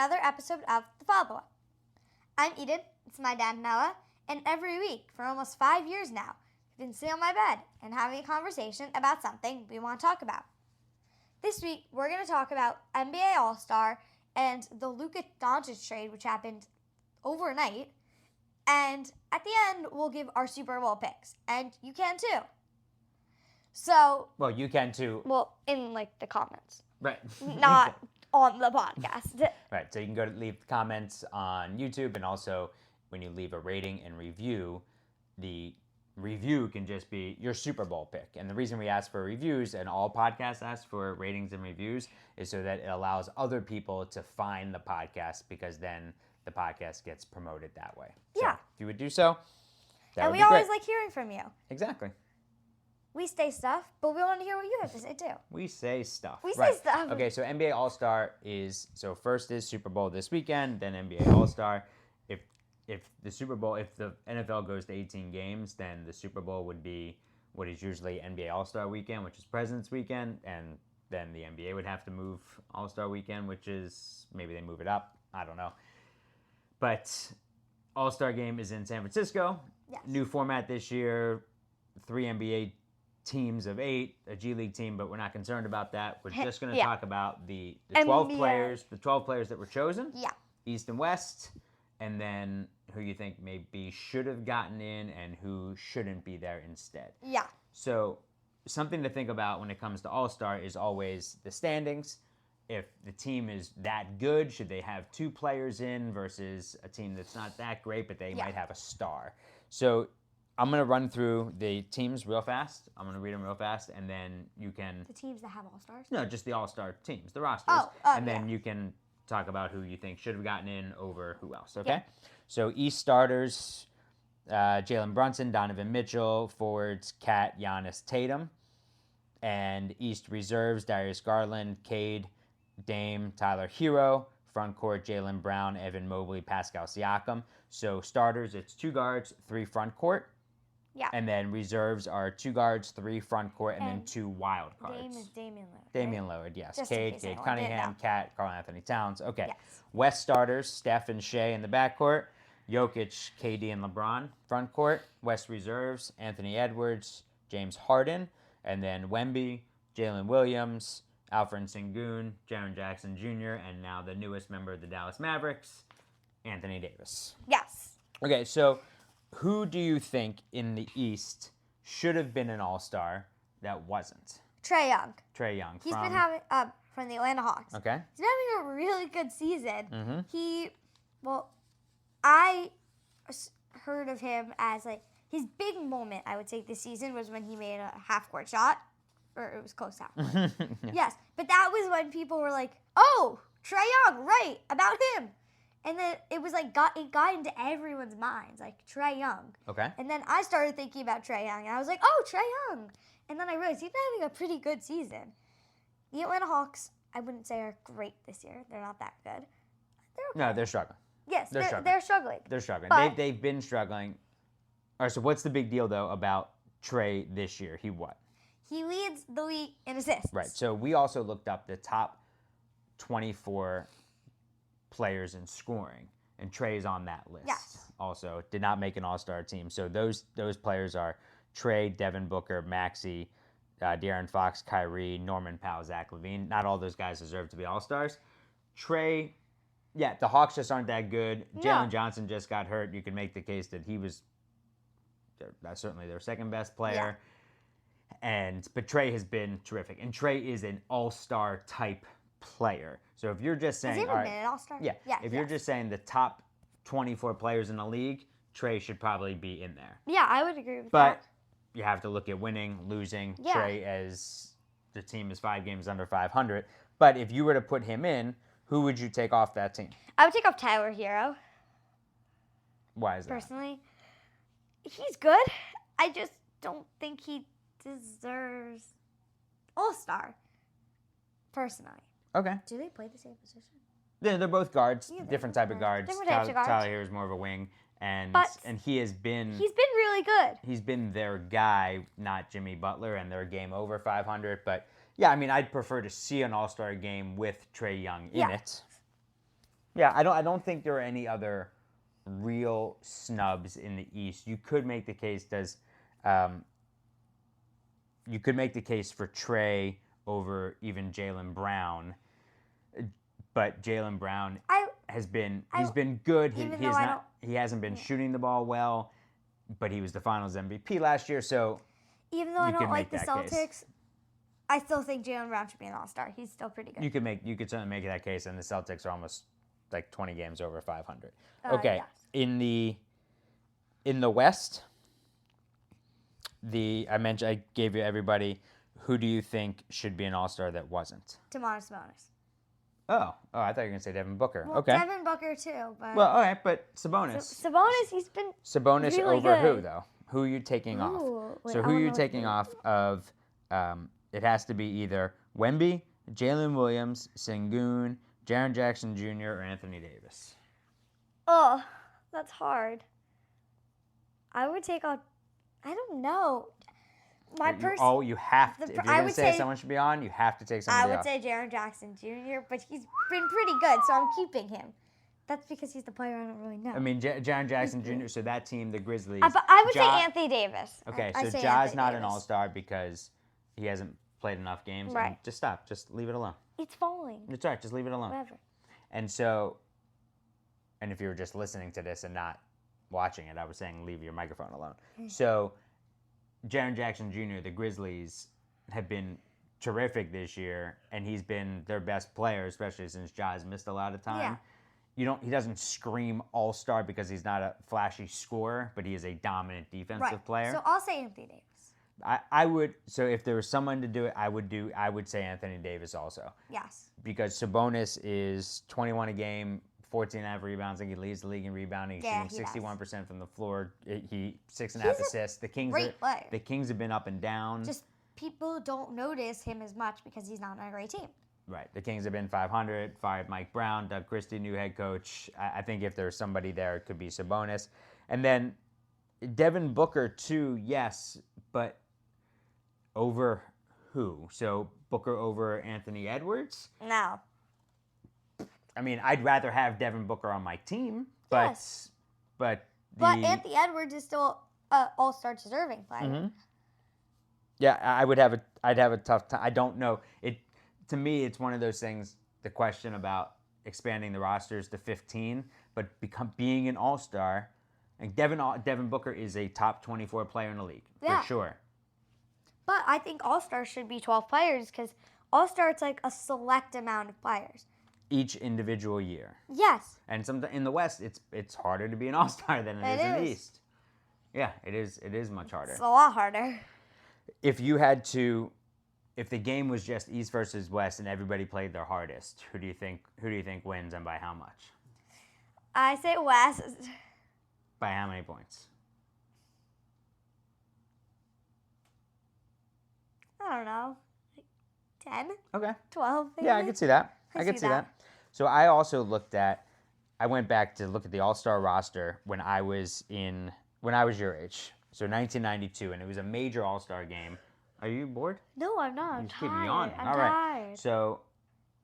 another episode of The Follow-Up. I'm Eden, it's my dad Noah, and every week for almost 5 years now, we've been sitting on my bed and having a conversation about something we want to talk about. This week, we're going to talk about NBA All-Star and the Luka Doncic trade, which happened overnight. And at the end, we'll give our Super Bowl picks. And you can too. So... Well, you can too. Well, in the comments. Right. Not on the podcast. Right. So you can go to leave comments on YouTube, and also when you leave a rating and review, the review can just be your Super Bowl pick. And the reason we ask for reviews, and all podcasts ask for ratings and reviews, is so that it allows other people to find the podcast, because then the podcast gets promoted that way. Yeah. So if you would do so, that would be great. And we always great. like hearing from you. Exactly. We say stuff, but we want to hear what you have to say too. We say stuff. We say stuff. Okay, so NBA All-Star is, so first is Super Bowl this weekend, then NBA All-Star. If the NFL goes to 18 games, then the Super Bowl would be what is usually NBA All-Star weekend, which is President's Weekend, and then the NBA would have to move All-Star weekend, which is, maybe they move it up, I don't know. But All-Star game is in San Francisco. Yes. New format this year, 3 NBA teams of 8, a G League team, but we're not concerned about that. We're just going to talk about the 12 players, that were chosen. Yeah. East and West, and then who you think maybe should have gotten in and who shouldn't be there instead. Yeah. So something to think about when it comes to All-Star is always the standings. If the team is that good, should they have 2 players in versus a team that's not that great, but they might have a star? So I'm going to run through the teams real fast. I'm going to read them real fast, and then you can... The teams that have All-Stars? No, just the All-Star teams, the rosters. And then you can talk about who you think should have gotten in over who else, okay? Yeah. So East starters, Jalen Brunson, Donovan Mitchell. Forwards, Kat, Giannis, Tatum. And East reserves, Darius Garland, Cade, Dame, Tyler Hero. Front court, Jaylen Brown, Evan Mobley, Pascal Siakam. So starters, it's 2 guards, 3 front court. Yeah. And then reserves are 2 guards, 3 front court, and then 2 wild cards. Dame is Damian Lillard. Damian Lillard, yes. Just Cade Cunningham, Kat, Karl Anthony Towns. Okay. Yes. West starters, Steph and Shea in the backcourt. Jokic, KD, and LeBron. Front court, West reserves, Anthony Edwards, James Harden. And then Wemby, Jalen Williams, Alfred Sengun, Jaren Jackson Jr., and now the newest member of the Dallas Mavericks, Anthony Davis. Yes. Okay, so who do you think in the East should have been an All-Star that wasn't? Trae Young. Trae Young. He's been having, from the Atlanta Hawks. Okay. He's been having a really good season. Mm-hmm. I heard of him as, his big moment, I would say, this season was when he made a half-court shot. Or it was close out. Yes, but that was when people were like, "Oh, Trae Young, right, about him." And then it was it got into everyone's minds, Trae Young. Okay. And then I started thinking about Trae Young, and I was like, "Oh, Trae Young." And then I realized he's been having a pretty good season. The Atlanta Hawks, I wouldn't say are great this year. They're not that good. They're okay. No, they're struggling. Yes, they're struggling. They're struggling. But They've been struggling. All right, so what's the big deal, though, about Trae this year? He what? He leads the league in assists. Right. So we also looked up the top 24 players in scoring, and Trae's on that list. Yes. Also, did not make an All-Star team. So those players are Trae, Devin Booker, Maxey, De'Aaron Fox, Kyrie, Norman Powell, Zach LaVine. Not all those guys deserve to be All-Stars. Trae, yeah, the Hawks just aren't that good. No. Jalen Johnson just got hurt. You can make the case that he was certainly their second best player. Yeah. But Trae has been terrific. And Trae is an all-star type player. So if you're just saying... Has he ever been an all-star? Yeah. If you're just saying the top 24 players in the league, Trae should probably be in there. Yeah, I would agree with that. But you have to look at winning, losing. Yeah. Trae, as the team is 5 games under 500. But if you were to put him in, who would you take off that team? I would take off Tyler Hero. Why is that? Personally. He's good. I just don't think he deserves All-Star, personally. Okay. Do they play the same position? Yeah, they're both guards, Yeah, different type of guards. Different types of guards. Tyler Hero is more of a wing, and he has been... He's been really good. He's been their guy, not Jimmy Butler, and their game over 500. But, yeah, I mean, I'd prefer to see an All-Star game with Trae Young in it. Yeah, I don't think there are any other real snubs in the East. You could make the case you could make the case for Trey over even Jaylen Brown, but Jaylen Brown he's been good. He hasn't been shooting the ball well, but he was the Finals MVP last year. So even though I don't like the Celtics, I still think Jaylen Brown should be an All-Star. He's still pretty good. You could certainly make that case, and the Celtics are almost like 20 games over 500. Okay, yes. In the West, I gave you everybody. Who do you think should be an All-Star that wasn't? Domantas Sabonis. Oh, I thought you were gonna say Devin Booker. Well, okay. Devin Booker too, but well, all right, but Sabonis. Sabonis, he's been Sabonis really over good. Who though? Who are you taking off? Wait, so who are you taking off of? It has to be either Wemby, Jalen Williams, Sengun, Jaren Jackson Jr., or Anthony Davis. Oh, that's hard. I would take out. I don't know. You have to. If you're going to say someone should be on, you have to take somebody off. I would say Jaren Jackson Jr., but he's been pretty good, so I'm keeping him. That's because he's the player I don't really know. I mean, Jaren Jackson Jr., so that team, the Grizzlies. But I would say Anthony Davis. Okay, so Ja's not an All-Star because he hasn't played enough games. Right. Just stop. Just leave it alone. It's falling. It's all right. Just leave it alone. Whatever. And so, and if you were just listening to this and not watching it, I was saying leave your microphone alone. So, Jaren Jackson Jr., the Grizzlies have been terrific this year, and he's been their best player, especially since Ja's missed a lot of time. Yeah. He doesn't scream All-Star because he's not a flashy scorer, but he is a dominant defensive player. So I'll say Anthony Davis. I would. So if there was someone to do it, I would say Anthony Davis also. Yes. Because Sabonis is 21 a game, 14.5 rebounds. I think he leads the league in rebounding. Yeah, shooting 61% from the floor. He 6.5 assists. The Kings have been up and down. Just people don't notice him as much because he's not on a great team. Right. The Kings have been 500. Fired Mike Brown. Doug Christie, new head coach. I think if there's somebody there, it could be Sabonis. And then Devin Booker too. Yes, but over who? So Booker over Anthony Edwards? No. I mean, I'd rather have Devin Booker on my team, but yes. But Anthony Edwards is still an All-Star deserving player. Mm-hmm. Yeah, I'd have a tough time. I don't know. To me, it's one of those things. The question about expanding the rosters to 15, but being an All-Star, and Devin Booker is a top 24 player in the league for sure. But I think All-Star should be 12 players because All-Star, it's like a select amount of players. Each individual year. Yes. And in the West, it's harder to be an All-Star than it is in the East. Yeah, it is much harder. It's a lot harder. If the game was just East versus West and everybody played their hardest, who do you think wins and by how much? I say West. By how many points? I don't know. 10? Okay. 12 maybe? Yeah, I could see that. I could see that. So I also I went back to look at the All-Star roster when I was your age. So 1992, and it was a major All-Star game. Are you bored? No, I'm not. I'm tired. I'm tired. So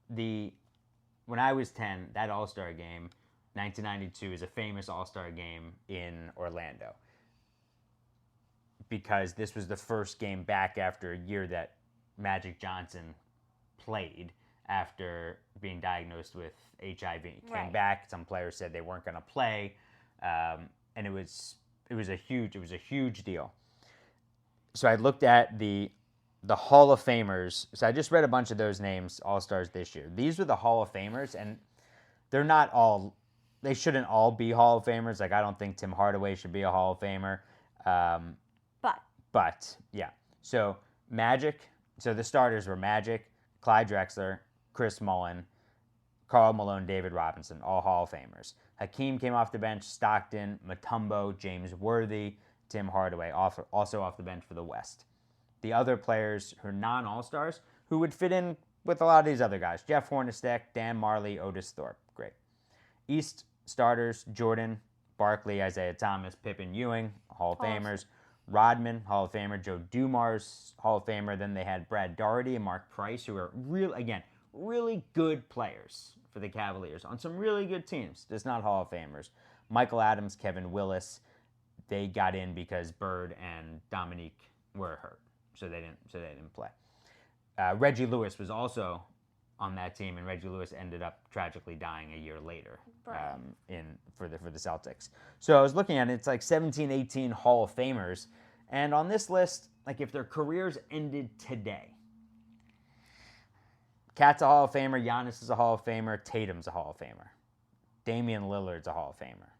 when I was 10, that All-Star game, 1992, is a famous All-Star game in Orlando. Because this was the first game back after a year that Magic Johnson played after being diagnosed with HIV. Came back. Some players said they weren't going to play, and it was a huge deal. So I looked at the Hall of Famers. So I just read a bunch of those names, All-Stars this year. These were the Hall of Famers, and they're not all. They shouldn't all be Hall of Famers. Like I don't think Tim Hardaway should be a Hall of Famer. But yeah. So Magic. So the starters were Magic, Clyde Drexler, Chris Mullin, Karl Malone, David Robinson, all Hall of Famers. Hakeem came off the bench, Stockton, Mutombo, James Worthy, Tim Hardaway, also off the bench for the West. The other players who are non-All-Stars, who would fit in with a lot of these other guys. Jeff Hornacek, Dan Marley, Otis Thorpe. Great. East starters, Jordan, Barkley, Isaiah Thomas, Pippen, Ewing, Hall of Famers. Rodman, Hall of Famer. Joe Dumars, Hall of Famer. Then they had Brad Daugherty and Mark Price, who are really good players for the Cavaliers on some really good teams, just not Hall of Famers. Michael Adams, Kevin Willis, they got in because Bird and Dominique were hurt, so they didn't play. Reggie Lewis was also on that team, and Reggie Lewis ended up tragically dying a year later for the Celtics. So I was looking at it, it's like 17, 18 Hall of Famers, and on this list, like if their careers ended today, Cat's a Hall of Famer, Giannis is a Hall of Famer, Tatum's a Hall of Famer, Damian Lillard's a Hall of Famer,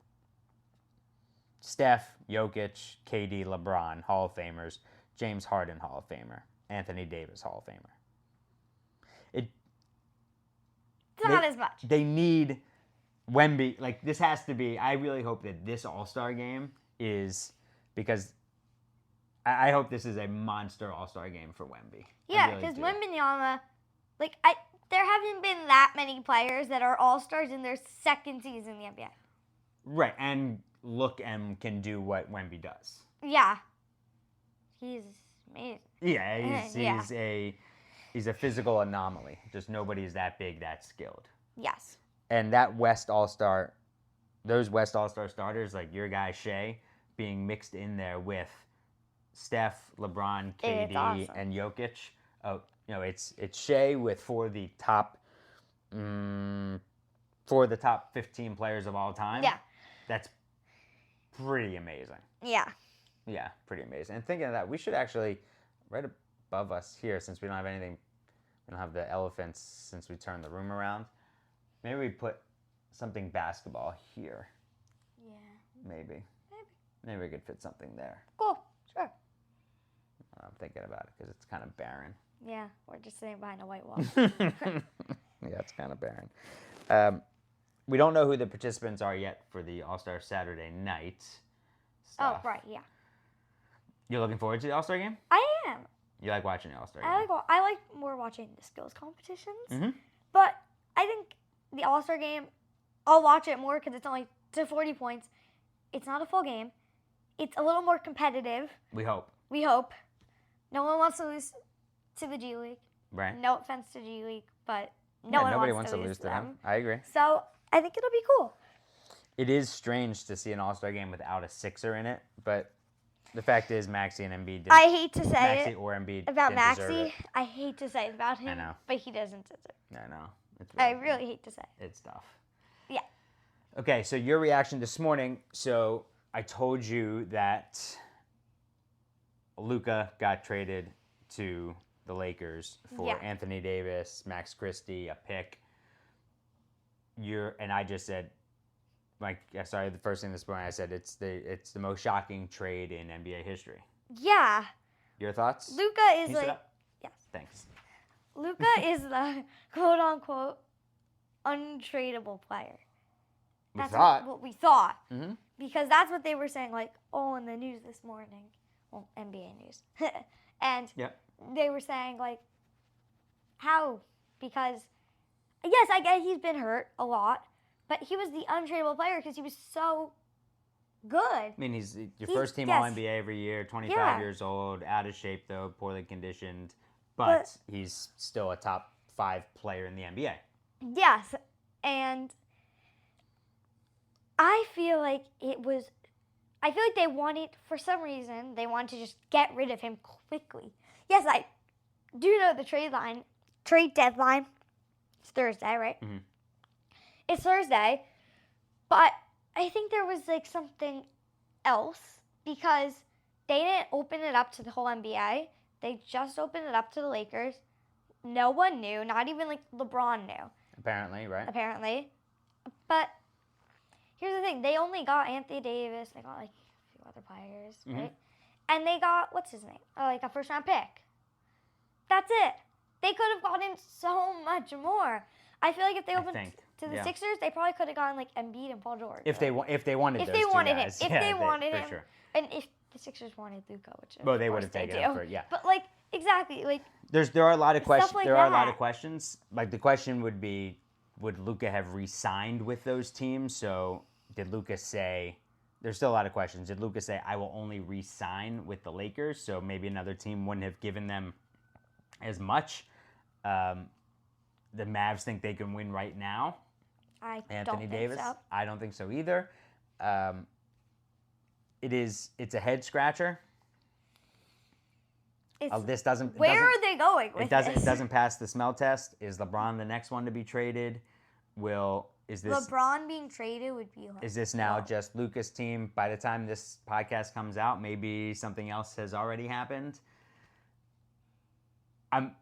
Steph, Jokic, KD, LeBron, Hall of Famers, James Harden, Hall of Famer, Anthony Davis, Hall of Famer. Not as much. They need Wemby. Like, this has to be, I really hope that this All-Star game is, because I hope this is a monster All-Star game for Wemby. Yeah, because Wembanyama, like, there haven't been that many players that are All-Stars in their second season in the NBA. Right, and look and can do what Wemby does. Yeah. He's amazing. Yeah, he's a physical anomaly. Just nobody's that big, that skilled. Yes. And that West All-Star, those West All-Star starters, like your guy Shea, being mixed in there with Steph, LeBron, KD, awesome. and Jokic. Oh, it's Shea with four of the top 15 players of all time. Yeah. That's pretty amazing. Yeah. Yeah, pretty amazing. And thinking of that, we should actually, right above us here, since we don't have anything, we don't have the elephants since we turned the room around, maybe we put something basketball here. Yeah. Maybe we could fit something there. Cool. Sure. I'm thinking about it because it's kind of barren. Yeah, we're just sitting behind a white wall. Yeah, it's kind of barren. We don't know who the participants are yet for the All-Star Saturday night stuff. Oh, right, yeah. You're looking forward to the All-Star game? I am. You like watching the All-Star game? I like more watching the skills competitions. Mm-hmm. But I think the All-Star game, I'll watch it more because it's only to 40 points. It's not a full game. It's a little more competitive. We hope. No one wants to lose to the G League. Right. No offense to G League, but nobody wants to lose to them. I agree. So I think it'll be cool. It is strange to see an All-Star game without a Sixer in it, but the fact is Maxey and Embiid didn't. I hate to say Maxey it or Embiid about didn't deserve Maxey. it. I hate to say it about him, I know. but he doesn't deserve it. I know. I really hate to say it. It's tough. Yeah. Okay, so your reaction this morning. So I told you that Luka got traded to the Lakers for Anthony Davis, Max Christie, a pick. And I just said, the first thing this morning I said it's the most shocking trade in NBA history. Yeah. Your thoughts? Luka is yes. Thanks. Luka is the quote unquote untradeable player. That's what we thought. Mm-hmm. Because that's what they were saying, in the news this morning. Well, NBA news. And they were saying, how? Because, yes, I guess he's been hurt a lot, but he was the untradeable player because he was so good. I mean, he's your first team All-NBA every year, 25 years old, out of shape, though, poorly conditioned, but he's still a top 5 player in the NBA. Yes, and I feel like they wanted, for some reason, they wanted to just get rid of him quickly. Yes, I do know the trade deadline. It's Thursday, right? Mm-hmm. It's Thursday, but I think there was something else because they didn't open it up to the whole NBA. They just opened it up to the Lakers. No one knew, not even LeBron knew. Apparently, right? Apparently. But here's the thing. They only got Anthony Davis. They got a few other players, right? And they got, what's his name? A first-round pick. That's it. They could have gotten so much more. I feel like if they opened to the Sixers, they probably could have gotten Embiid and Paul George. If they wanted him. Him. And if the Sixers wanted Luka, which they would have taken him for it, yeah. But exactly, there are a lot of questions. Like there are a lot of questions. The question would be, would Luka have re-signed with those teams? So did Luka say? There's still a lot of questions. Did Luka say, I will only re-sign with the Lakers? So maybe another team wouldn't have given them as much. The Mavs think they can win right now. Anthony don't Davis. think so. I don't think so either. It's a head scratcher. This doesn't. Where are they going with this? It doesn't pass the smell test. Is LeBron the next one to be traded? Is this LeBron being traded would be? Is this now just Luka's team? By the time this podcast comes out, maybe something else has already happened. I'm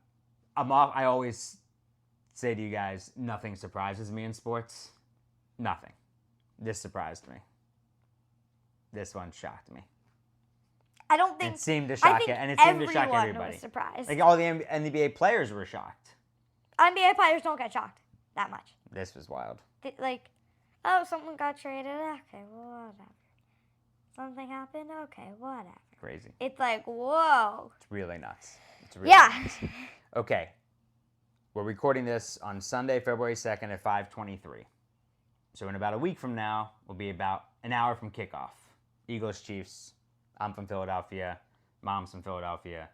off. I always say to you guys, nothing surprises me in sports. Nothing. This surprised me. This one shocked me. I don't think it seemed to shock and it seemed to shock everybody. Everyone was surprised. Like all the NBA players were shocked. NBA players don't get shocked that much. This was wild. Someone got traded. Okay, whatever. Something happened. Okay, whatever. Crazy. It's like, whoa. It's really nuts. Nuts. Okay. We're recording this on Sunday, February 2nd at 5:23. So in about a week from now, we'll be about an hour from kickoff. Eagles, Chiefs. I'm from Philadelphia. Mom's from Philadelphia.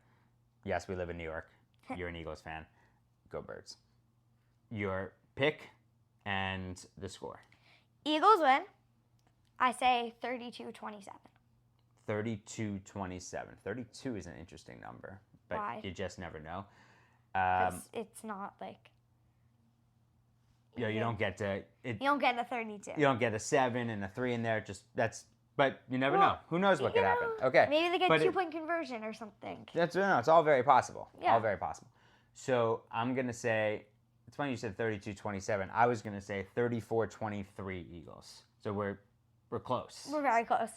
Yes, we live in New York. You're an Eagles fan. Go Birds. Your pick and the score. Eagles win. I say 32-27. 32-27. 32 is an interesting number, but Why? You just never know. It's not like... You don't get to... You don't get a 32. You don't get a 7 and a 3 in there. But you never know. Who knows what could happen? Okay. Maybe they get 2-point conversion or something. It's all very possible. Yeah. All very possible. So I'm going to say, it's funny you said 32-27. I was going to say 34-23 Eagles. So we're close. We're very close.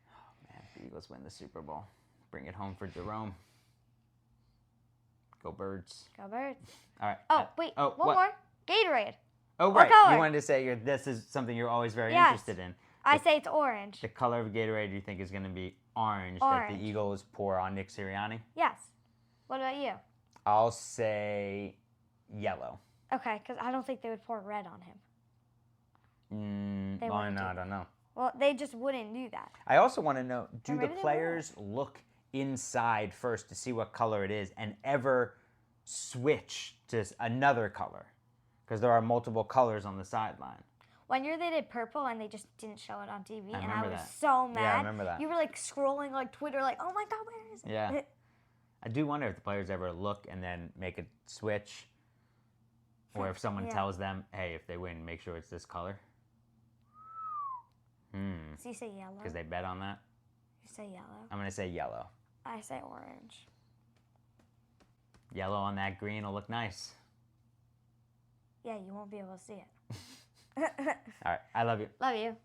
Oh, man. If the Eagles win the Super Bowl, bring it home for Jerome. Go Birds. Go Birds. All right. One more. Gatorade. Oh, right. You wanted to say this is something you're always very interested in. I say it's orange. The color of Gatorade you think is going to be orange that the Eagles pour on Nick Sirianni? Yes. What about you? I'll say yellow. Okay, because I don't think they would pour red on him. I don't know. Well, they just wouldn't do that. I also want to know, do the players look inside first to see what color it is and ever switch to another color? Because there are multiple colors on the sideline. One year they did purple and they just didn't show it on TV, and I was that. so mad. Yeah, I remember that. You were like scrolling like Twitter, like, oh my God, where is it? Yeah. I do wonder if the players ever look and then make a switch, or if someone tells them, hey, if they win, make sure it's this color. So you say yellow? Because they bet on that? You say yellow? I'm going to say yellow. I say orange. Yellow on that green will look nice. Yeah, you won't be able to see it. All right. I love you. Love you.